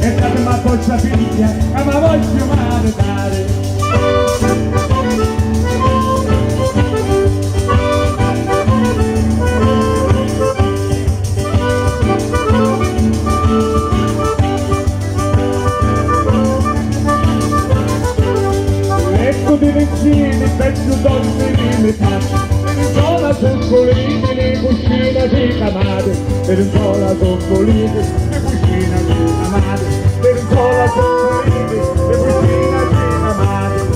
e dammi ma boccia figlia che mi voglio maritare. Di vicini, peggio donne di metà, sono soccolini, le cucine di camate, per sola soccolini, le cucine di camate, per sola soccolini, le cucine di camate.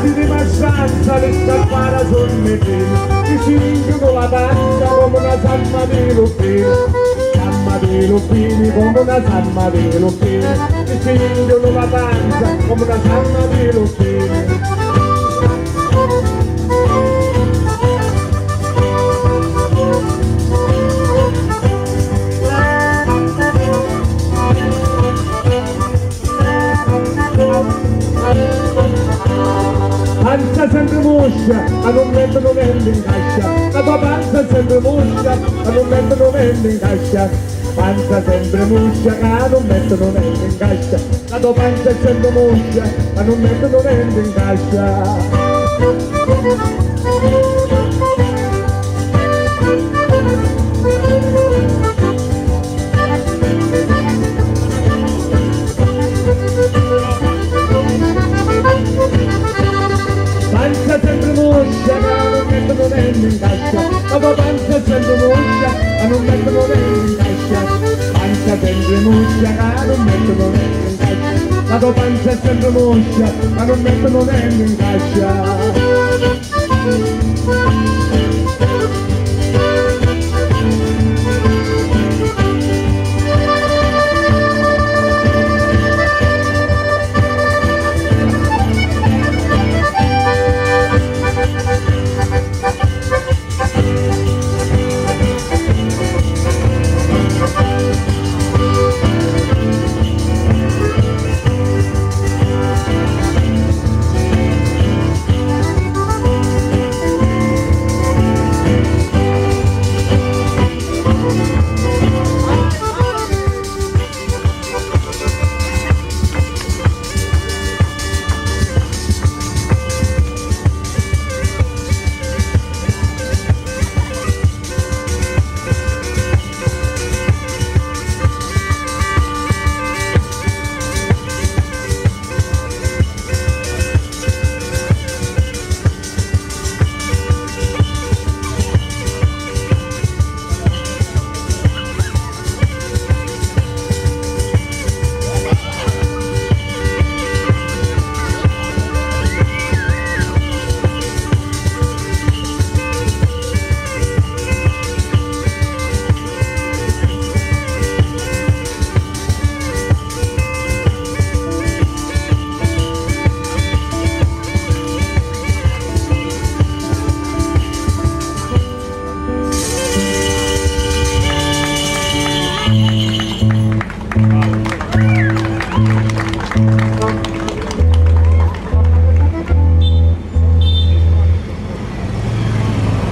Di maggioranza le scappara sul metino, ti cingono la pancia come una salma di lupini, come una salma di lupini, ti cingono la pancia come una salma di lupini. Panza sempre moscia, a non mettere vento in cascia. La tua panza è sempre moscia, a non mettere vento in cascia. Panza sempre moscia, a non mettere vento in cascia. La tua panza è sempre moscia, a non mettere vento in cascia. Panza sempre moscia, a non mettere vento in cascia. La tua panza è sempre moscia, a non mettere vento in cascia. Panza sempre moscia, a non mettere vento in cascia. La tua panza è sempre moscia, a non mettere vento in cascia.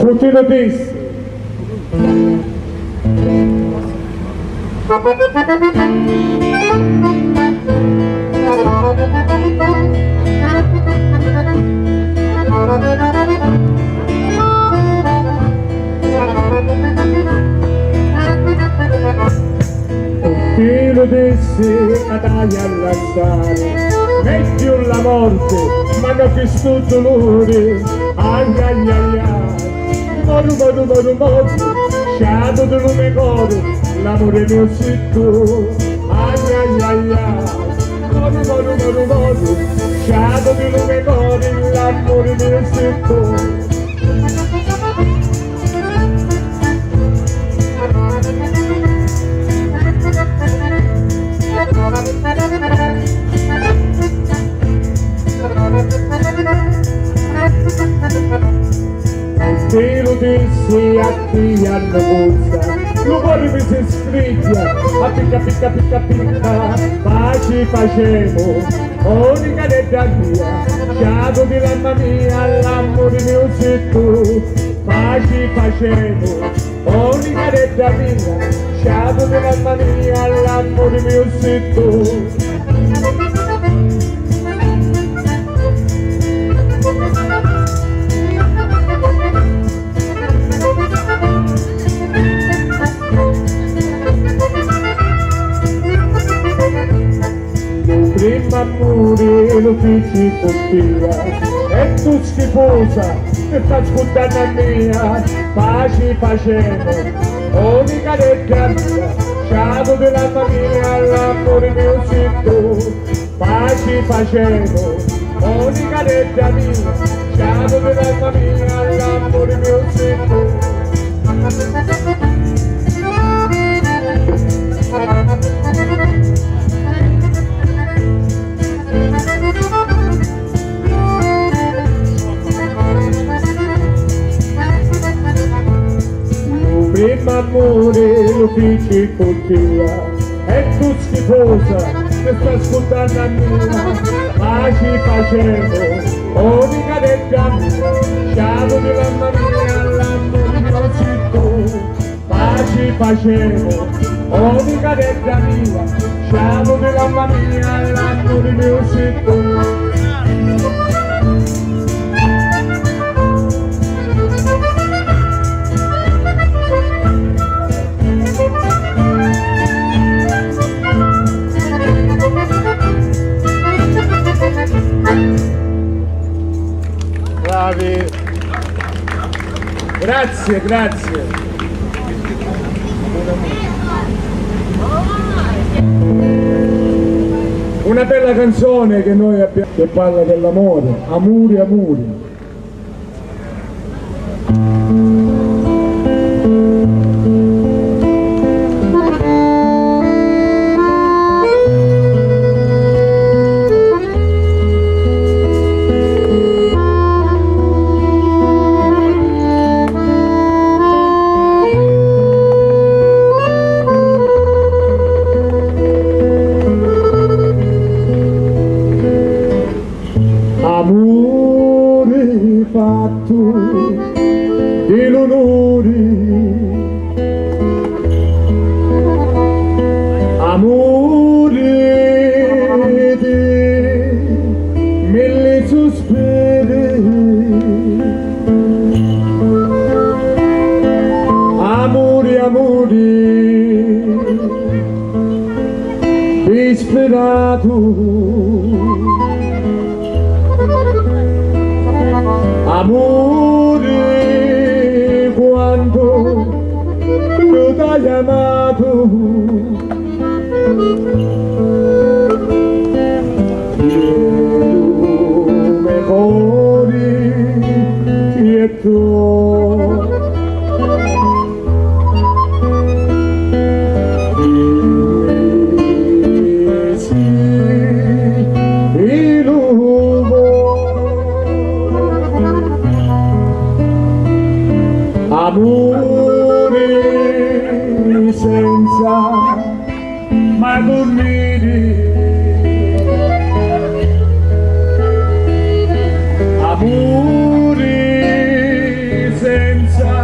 Continua this. Continua this, Natalia all'altare, meglio la morte, ma non che sto dolore, ai ai ai ai. Moru, sciato di lume coro, l'amore mio sito, ai ai ai ai. Moru, sciato di lume coro, l'amore mio sito. Te lo dissi a chi hanno forza, l'umore mi si scricchia, a picca picca picca picca, paci facemo, ogni cadetta mia, sciato di l'anima mia, l'amore mio sei tu, paci facemo, ogni cadetta mia, sciato di l'anima mia, l'amore mio sei tu. Prima amore lo feci costia e tu schifosa mi sta ascoltando a mia, paci facemo, ogni cadetta mia, sciato della famiglia, l'amore mio sei tu, paci facemo, ogni cadetta mia, sciato della famiglia, l'amore mio sei tu. Prima amore lo feci con te e tu schifosa mi sta ascoltando a mia, paci facemo, ogni cadetta mia, sciato di mamma mia, l'amore mio sei tu, paci facemo, ogni cadetta mia, sciato di mamma mia, l'amore mio sei tu. Bravi, grazie, grazie. Una bella canzone che noi abbiamo che parla dell'amore, amori, amori. Amore fatto di l'onore, amore di mille sospiri, amore, amore disperato. Amore quando tu t'hai amato, come cuore e tu. Amore senza mai dormire, amore senza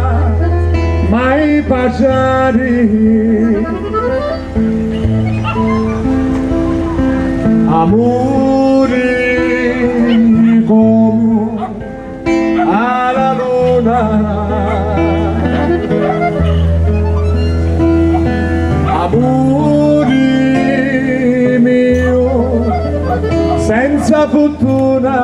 mai baciare, amore come alla luna. Amore mio senza fortuna,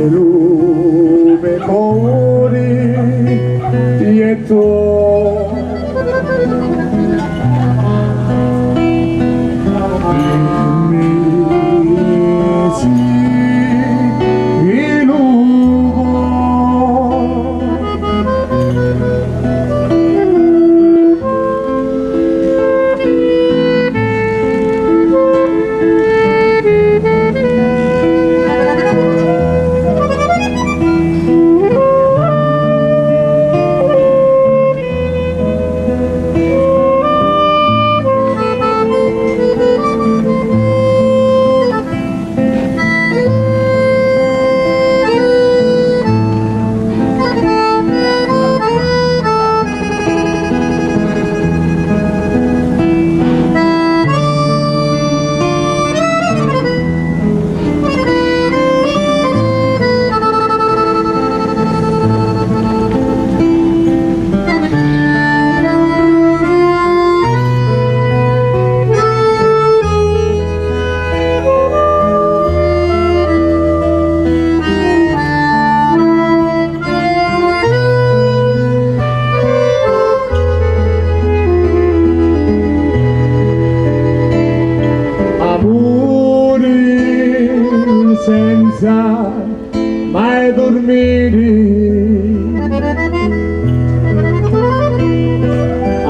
lume cuore dietro.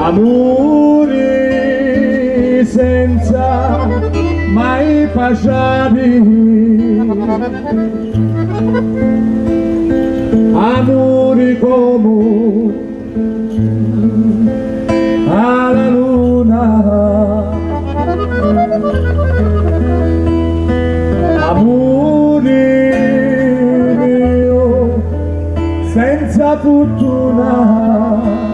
amori senza mai passati, amori come alla luna, amori mio senza fortuna.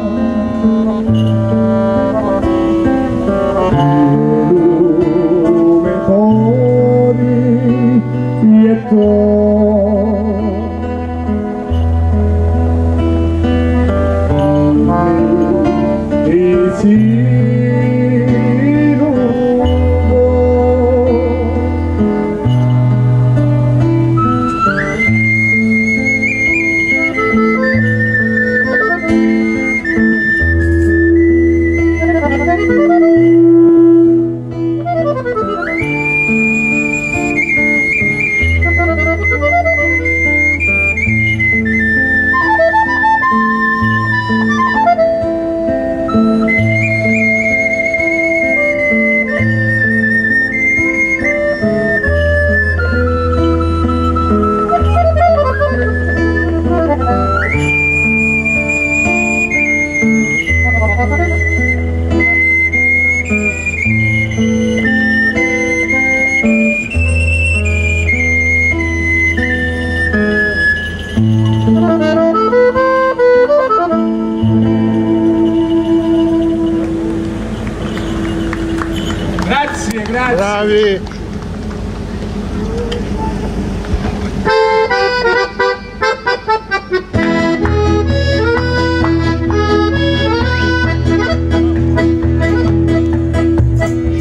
Grazie, grazie. Bravi.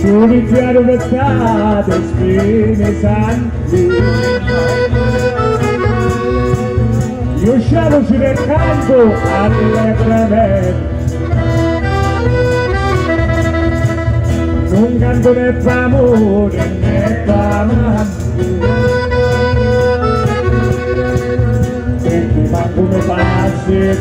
Soli chiaro d'estate, spine santi, io scialo ci canto allegramente. Non canto né d'amore né d'amante, e ti fa come passi